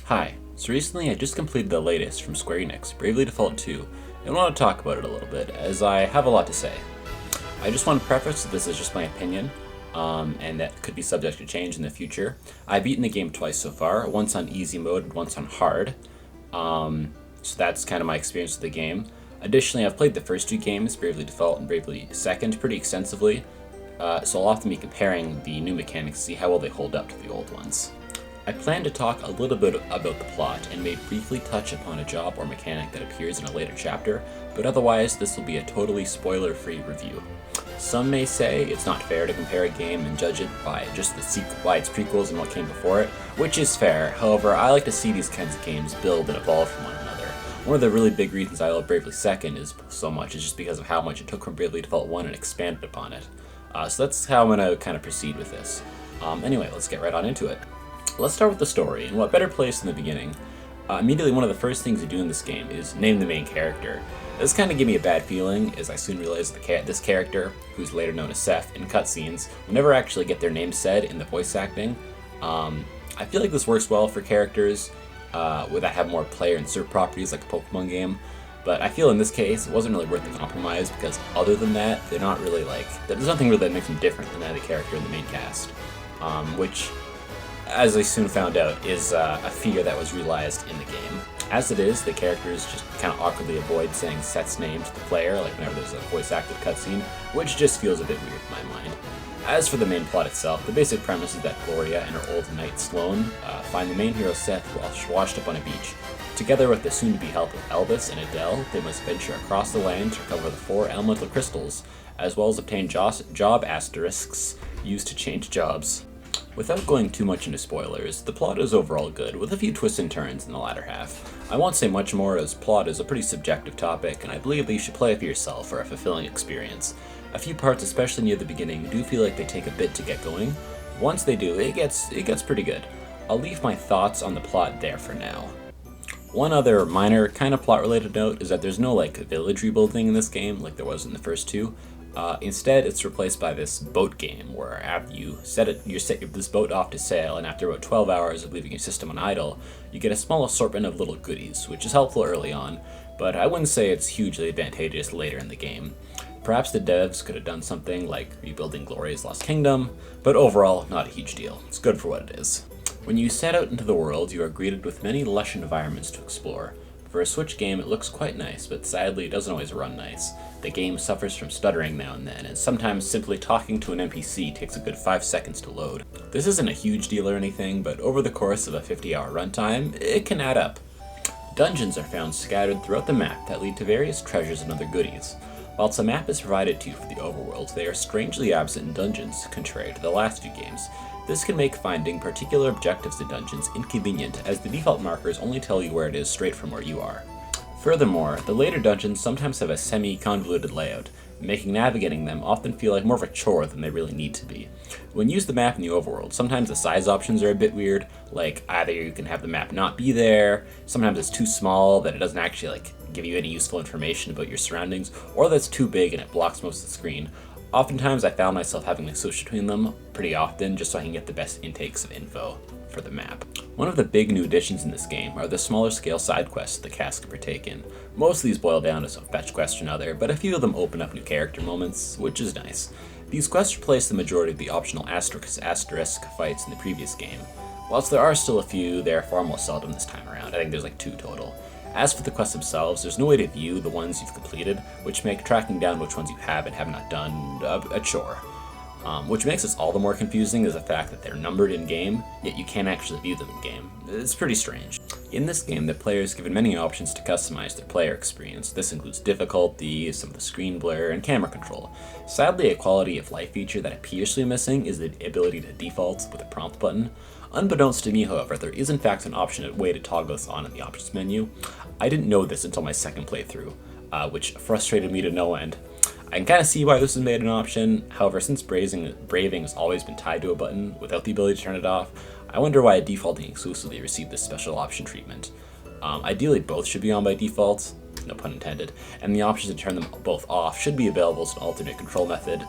Hi, so recently I just completed the latest from Square Enix, Bravely Default 2, and I want to talk about it a little bit, as I have a lot to say. I just want to preface that this is just my opinion, and that could be subject to change in the future. I've beaten the game twice so far, once on easy mode and once on hard, so that's kind of my experience with the game. Additionally, I've played the first two games, Bravely Default and Bravely Second, pretty extensively, so I'll often be comparing the new mechanics to see how well they hold up to the old ones. I plan to talk a little bit about the plot and may briefly touch upon a job or mechanic that appears in a later chapter, but otherwise this will be a totally spoiler-free review. Some may say it's not fair to compare a game and judge it by just by its prequels and what came before it, which is fair. However, I like to see these kinds of games build and evolve from one another. One of the really big reasons I love Bravely Second is just because of how much it took from Bravely Default 1 and expanded upon it. So that's how I'm going to kind of proceed with this. Anyway, let's get right on into it. Let's start with the story, and what better place in the beginning? Immediately one of the first things you do in this game is name the main character. This kind of gave me a bad feeling, as I soon realized this character, who's later known as Seth in cutscenes, will never actually get their name said in the voice acting. I feel like this works well for characters that have more player-insert properties like a Pokemon game, but I feel in this case it wasn't really worth the compromise, because other than that, they're not really there's nothing really that makes them different than any character in the main cast, which, as I soon found out, is a feature that was realized in the game. As it is, the characters just kind of awkwardly avoid saying Seth's name to the player, like whenever there's a voice-acted cutscene, which just feels a bit weird in my mind. As for the main plot itself, the basic premise is that Gloria and her old knight Sloane find the main hero Seth washed up on a beach. Together with the soon-to-be help of Elvis and Adele, they must venture across the land to recover the 4 elemental crystals, as well as obtain job asterisks used to change jobs. Without going too much into spoilers, the plot is overall good, with a few twists and turns in the latter half. I won't say much more, as plot is a pretty subjective topic, and I believe that you should play it for yourself for a fulfilling experience. A few parts, especially near the beginning, do feel like they take a bit to get going. Once they do, it gets pretty good. I'll leave my thoughts on the plot there for now. One other minor kind of plot-related note is that there's no village rebuilding in this game like there was in the first two. Instead, it's replaced by this boat game, where after you set this boat off to sail, and after about 12 hours of leaving your system on idle, you get a small assortment of little goodies, which is helpful early on, but I wouldn't say it's hugely advantageous later in the game. Perhaps the devs could have done something like rebuilding Gloria's Lost Kingdom, but overall, not a huge deal. It's good for what it is. When you set out into the world, you are greeted with many lush environments to explore. For a Switch game, it looks quite nice, but sadly it doesn't always run nice. The game suffers from stuttering now and then, and sometimes simply talking to an NPC takes a good 5 seconds to load. This isn't a huge deal or anything, but over the course of a 50-hour runtime, it can add up. Dungeons are found scattered throughout the map that lead to various treasures and other goodies. Whilst a map is provided to you for the overworld, they are strangely absent in dungeons, contrary to the last few games. This can make finding particular objectives in dungeons inconvenient, as the default markers only tell you where it is straight from where you are. Furthermore, the later dungeons sometimes have a semi-convoluted layout, making navigating them often feel like more of a chore than they really need to be. When you use the map in the overworld, sometimes the size options are a bit weird, like either you can have the map not be there, sometimes it's too small that it doesn't actually give you any useful information about your surroundings, or that it's too big and it blocks most of the screen. Oftentimes I found myself having to switch between them pretty often just so I can get the best intakes of info for the map. One of the big new additions in this game are the smaller scale side quests the cast can partake in. Most of these boil down to some fetch quest or another, but a few of them open up new character moments, which is nice. These quests replace the majority of the optional asterisk fights in the previous game. Whilst there are still a few, they are far more seldom this time around. I think there's 2 total. As for the quests themselves, there's no way to view the ones you've completed, which make tracking down which ones you have and have not done a chore. Which makes this all the more confusing is the fact that they're numbered in-game, yet you can't actually view them in-game. It's pretty strange. In this game, the player is given many options to customize their player experience. This includes difficulty, some of the screen blur, and camera control. Sadly, a quality of life feature that appears to be missing is the ability to default with a prompt button. Unbeknownst to me, however, there is in fact an way to toggle this on in the options menu. I didn't know this until my second playthrough, which frustrated me to no end. I can kind of see why this was made an option. However, since braving has always been tied to a button without the ability to turn it off, I wonder why defaulting exclusively received this special option treatment. Ideally, both should be on by default, no pun intended, and the option to turn them both off should be available as an alternate control method.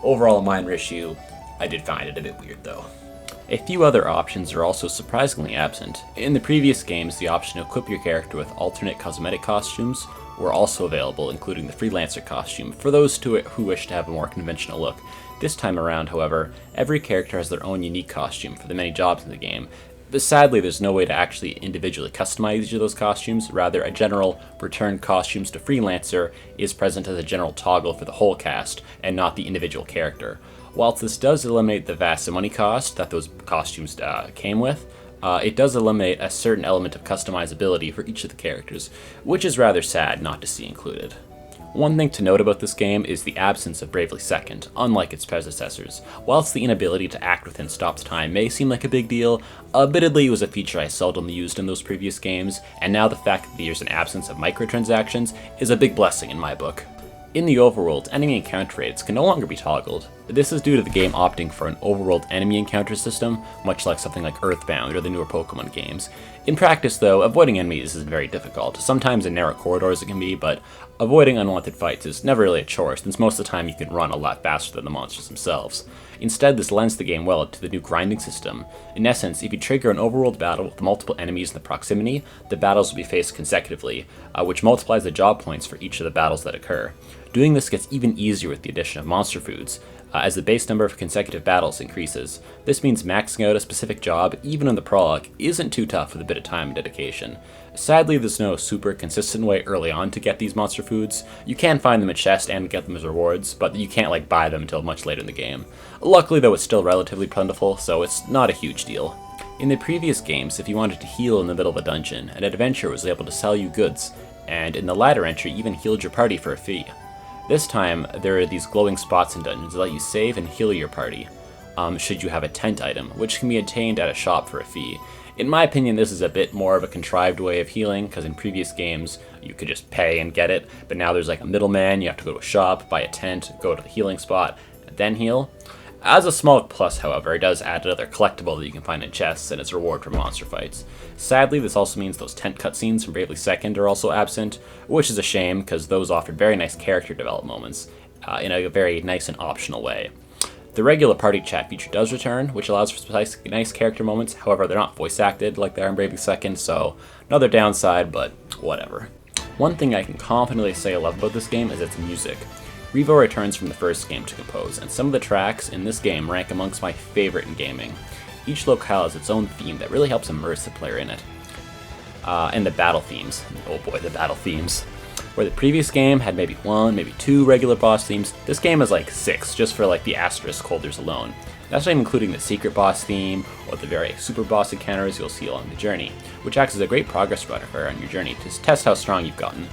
Overall, a minor issue. I did find it a bit weird though. A few other options are also surprisingly absent. In the previous games, the option to equip your character with alternate cosmetic costumes were also available, including the freelancer costume, for those who wish to have a more conventional look. This time around, however, every character has their own unique costume for the many jobs in the game. But sadly, there's no way to actually individually customize each of those costumes. Rather, a general return costumes to freelancer is present as a general toggle for the whole cast, and not the individual character. Whilst this does eliminate the vast money cost that those costumes came with, it does eliminate a certain element of customizability for each of the characters, which is rather sad not to see included. One thing to note about this game is the absence of Bravely Second, unlike its predecessors. Whilst the inability to act within stopped time may seem like a big deal, admittedly it was a feature I seldom used in those previous games, and now the fact that there's an absence of microtransactions is a big blessing in my book. In the overworld, enemy encounter rates can no longer be toggled. This is due to the game opting for an overworld enemy encounter system, much like something like Earthbound or the newer Pokemon games. In practice though, avoiding enemies is very difficult. Sometimes in narrow corridors it can be, but avoiding unwanted fights is never really a chore, since most of the time you can run a lot faster than the monsters themselves. Instead, this lends the game well to the new grinding system. In essence, if you trigger an overworld battle with multiple enemies in the proximity, the battles will be faced consecutively, which multiplies the job points for each of the battles that occur. Doing this gets even easier with the addition of monster foods, as the base number of consecutive battles increases. This means maxing out a specific job, even in the prologue, isn't too tough with a bit of time and dedication. Sadly, there's no super consistent way early on to get these monster foods. You can find them at chest and get them as rewards, but you can't buy them until much later in the game. Luckily though, it's still relatively plentiful, so it's not a huge deal. In the previous games, if you wanted to heal in the middle of a dungeon, an adventurer was able to sell you goods, and in the latter entry even healed your party for a fee. This time, there are these glowing spots in dungeons that let you save and heal your party, should you have a tent item, which can be obtained at a shop for a fee. In my opinion, this is a bit more of a contrived way of healing, because in previous games, you could just pay and get it, but now there's a middleman, you have to go to a shop, buy a tent, go to the healing spot, and then heal. As a small plus, however, it does add another collectible that you can find in chests, and its reward for monster fights. Sadly, this also means those tent cutscenes from Bravely Second are also absent, which is a shame, because those offered very nice character development moments, in a very nice and optional way. The regular party chat feature does return, which allows for nice character moments. However, they're not voice acted like they are in Bravely Second, so another downside, but whatever. One thing I can confidently say I love about this game is its music. Revo returns from the first game to compose, and some of the tracks in this game rank amongst my favorite in gaming. Each locale has its own theme that really helps immerse the player in it. And the battle themes. Oh boy, the battle themes. Where the previous game had maybe one, maybe two regular boss themes, this game has 6, just for the asterisk holders alone. That's not even including the secret boss theme, or the various super boss encounters you'll see along the journey, which acts as a great progress modifier on your journey to test how strong you've gotten.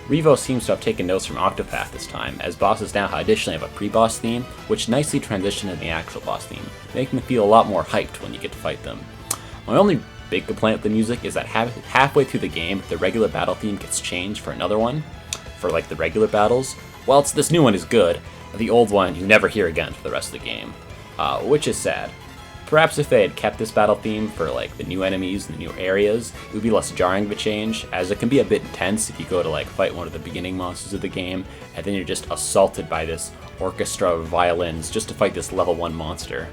Revo seems to have taken notes from Octopath this time, as bosses now additionally have a pre-boss theme, which nicely transition to the actual boss theme, making them feel a lot more hyped when you get to fight them. My only big complaint with the music is that halfway through the game, the regular battle theme gets changed for another one, for the regular battles. Whilst this new one is good, the old one you never hear again for the rest of the game, which is sad. Perhaps if they had kept this battle theme for the new enemies and the new areas, it would be less jarring of a change, as it can be a bit intense if you go to fight one of the beginning monsters of the game, and then you're just assaulted by this orchestra of violins just to fight this level 1 monster.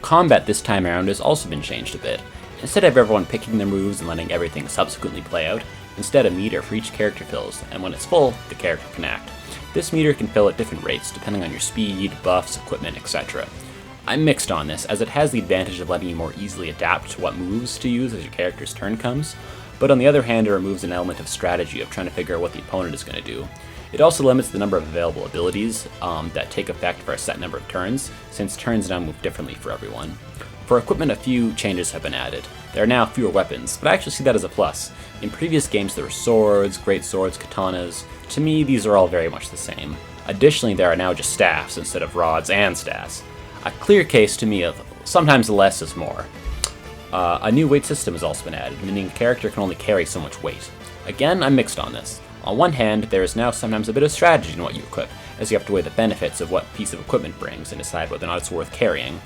Combat this time around has also been changed a bit. Instead of everyone picking their moves and letting everything subsequently play out, instead a meter for each character fills, and when it's full, the character can act. This meter can fill at different rates depending on your speed, buffs, equipment, etc. I'm mixed on this, as it has the advantage of letting you more easily adapt to what moves to use as your character's turn comes, but on the other hand it removes an element of strategy of trying to figure out what the opponent is going to do. It also limits the number of available abilities that take effect for a set number of turns, since turns now move differently for everyone. For equipment, a few changes have been added. There are now fewer weapons, but I actually see that as a plus. In previous games there were swords, great swords, katanas. To me, these are all very much the same. Additionally, there are now just staffs instead of rods and staffs. A clear case to me of sometimes less is more. A new weight system has also been added, meaning a character can only carry so much weight. Again, I'm mixed on this. On one hand, there is now sometimes a bit of strategy in what you equip, as you have to weigh the benefits of what piece of equipment brings and decide whether or not it's worth carrying.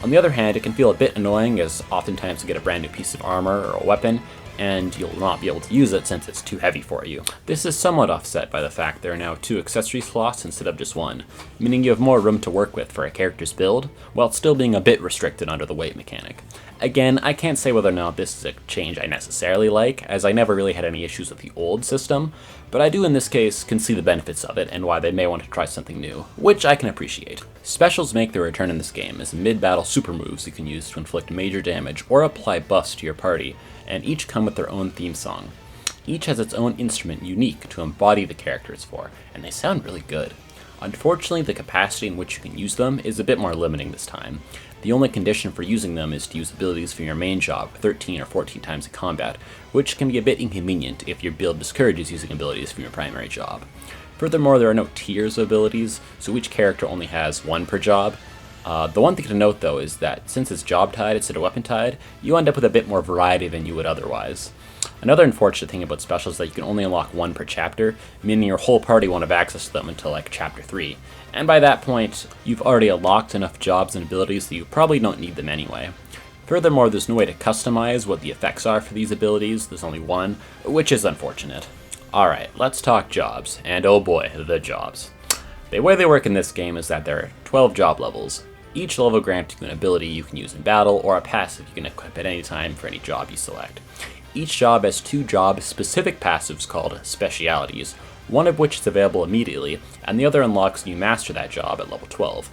On the other hand, it can feel a bit annoying, as oftentimes you get a brand new piece of armor or a weapon, and you'll not be able to use it since it's too heavy for you. This is somewhat offset by the fact there are now 2 accessory slots instead of just 1, meaning you have more room to work with for a character's build, while still being a bit restricted under the weight mechanic. Again, I can't say whether or not this is a change I necessarily like, as I never really had any issues with the old system, but I do in this case can see the benefits of it and why they may want to try something new, which I can appreciate. Specials make their return in this game as mid-battle super moves you can use to inflict major damage or apply buffs to your party, and each come with their own theme song. Each has its own instrument unique to embody the character it's for, and they sound really good. Unfortunately, the capacity in which you can use them is a bit more limiting this time. The only condition for using them is to use abilities from your main job 13 or 14 times in combat, which can be a bit inconvenient if your build discourages using abilities from your primary job. Furthermore, there are no tiers of abilities, so each character only has 1 per job. The one thing to note though is that since it's job tied instead of weapon tied, you end up with a bit more variety than you would otherwise. Another unfortunate thing about specials is that you can only unlock 1 per chapter, meaning your whole party won't have access to them until like chapter 3. And by that point, you've already unlocked enough jobs and abilities that you probably don't need them anyway. Furthermore, there's no way to customize what the effects are for these abilities, there's only 1, which is unfortunate. Alright, let's talk jobs, and oh boy, the jobs. The way they work in this game is that there are 12 job levels. Each level grants you an ability you can use in battle, or a passive you can equip at any time for any job you select. Each job has 2 job-specific passives called specialities, one of which is available immediately, and the other unlocks when you master that job at level 12.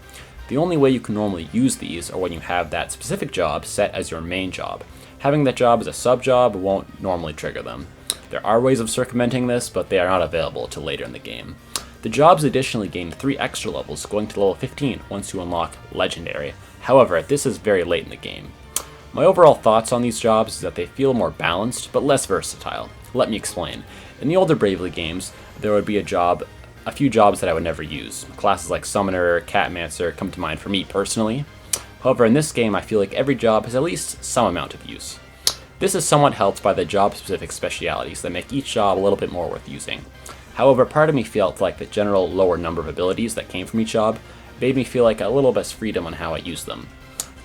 The only way you can normally use these are when you have that specific job set as your main job. Having that job as a sub-job won't normally trigger them. There are ways of circumventing this, but they are not available till later in the game. The jobs additionally gain 3 extra levels, going to level 15 once you unlock Legendary. However, this is very late in the game. My overall thoughts on these jobs is that they feel more balanced, but less versatile. Let me explain. In the older Bravely games, there would be a few jobs that I would never use. Classes like Summoner, Catmancer come to mind for me personally. However, in this game, I feel like every job has at least some amount of use. This is somewhat helped by the job-specific specialities that make each job a little bit more worth using. However, part of me felt like the general lower number of abilities that came from each job made me feel like a little less freedom on how I used them.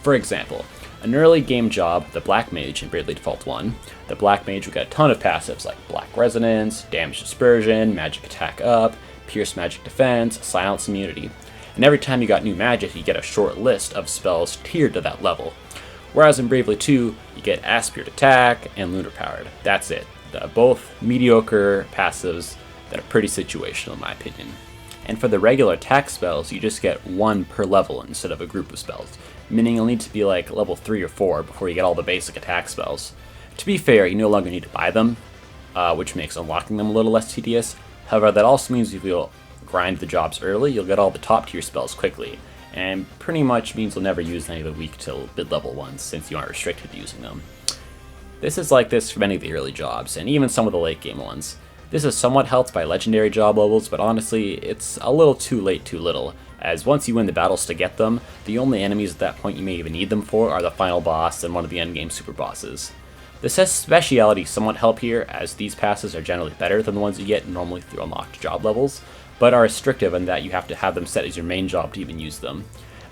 For example, an early game job, the Black Mage in Bravely Default 1, the Black Mage would get a ton of passives like Black Resonance, Damage Dispersion, Magic Attack Up, Pierce Magic Defense, Silence Immunity, and every time you got new magic you get a short list of spells tiered to that level. Whereas in Bravely 2, you get Aspired Attack and Lunar Powered. That's it. Both mediocre passives that are pretty situational in my opinion. And for the regular attack spells, you just get 1 per level instead of a group of spells, meaning you'll need to be like level 3 or 4 before you get all the basic attack spells. To be fair, you no longer need to buy them, which makes unlocking them a little less tedious. However, that also means if you'll grind the jobs early, you'll get all the top tier spells quickly, and pretty much means you'll never use any of the weak till mid-level ones, since you aren't restricted to using them. This is like this for many of the early jobs, and even some of the late game ones. This is somewhat helped by legendary job levels, but honestly, it's a little too late too little, as once you win the battles to get them, the only enemies at that point you may even need them for are the final boss and one of the endgame super bosses. The specialities somewhat help here, as these passes are generally better than the ones you get normally through unlocked job levels, but are restrictive in that you have to have them set as your main job to even use them.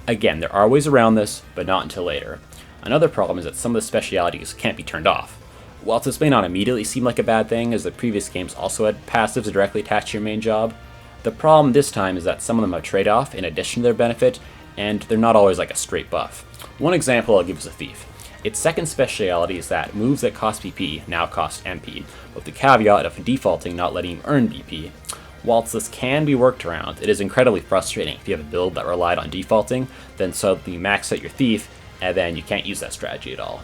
Again, there are ways around this, but not until later. Another problem is that some of the specialities can't be turned off. Whilst this may not immediately seem like a bad thing, as the previous games also had passives directly attached to your main job, the problem this time is that some of them have trade-off in addition to their benefit, and they're not always like a straight buff. One example I'll give is a Thief. Its second speciality is that moves that cost BP now cost MP, with the caveat of defaulting not letting you earn BP. Whilst this can be worked around, it is incredibly frustrating if you have a build that relied on defaulting, then suddenly you max out your Thief, and then you can't use that strategy at all.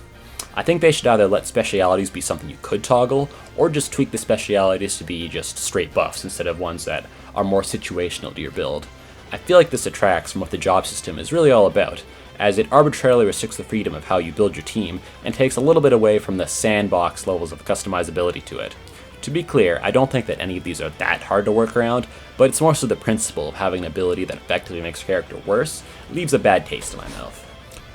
I think they should either let specialities be something you could toggle, or just tweak the specialities to be just straight buffs instead of ones that are more situational to your build. I feel like this detracts from what the job system is really all about, as it arbitrarily restricts the freedom of how you build your team and takes a little bit away from the sandbox levels of customizability to it. To be clear, I don't think that any of these are that hard to work around, but it's more so the principle of having an ability that effectively makes your character worse leaves a bad taste in my mouth.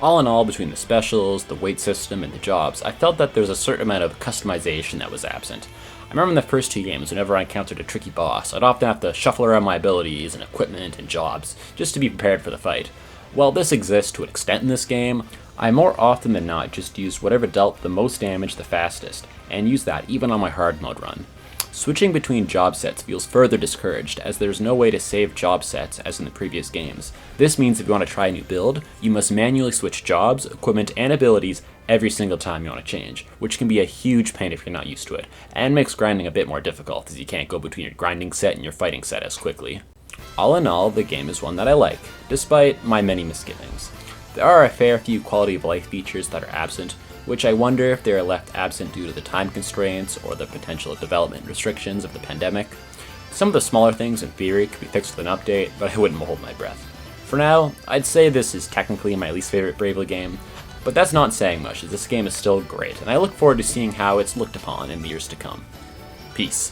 All in all, between the specials, the weight system, and the jobs, I felt that there was a certain amount of customization that was absent. I remember in the first 2 games, whenever I encountered a tricky boss, I'd often have to shuffle around my abilities and equipment and jobs just to be prepared for the fight. While this exists to an extent in this game, I more often than not just used whatever dealt the most damage the fastest, and used that even on my hard mode run. Switching between job sets feels further discouraged, as there's no way to save job sets as in the previous games. This means if you want to try a new build, you must manually switch jobs, equipment, and abilities every single time you want to change, which can be a huge pain if you're not used to it, and makes grinding a bit more difficult as you can't go between your grinding set and your fighting set as quickly. All in all, the game is one that I like, despite my many misgivings. There are a fair few quality of life features that are absent, which I wonder if they are left absent due to the time constraints or the potential development restrictions of the pandemic. Some of the smaller things in theory could be fixed with an update, but I wouldn't hold my breath. For now, I'd say this is technically my least favorite Bravely game, but that's not saying much as this game is still great, and I look forward to seeing how it's looked upon in the years to come. Peace.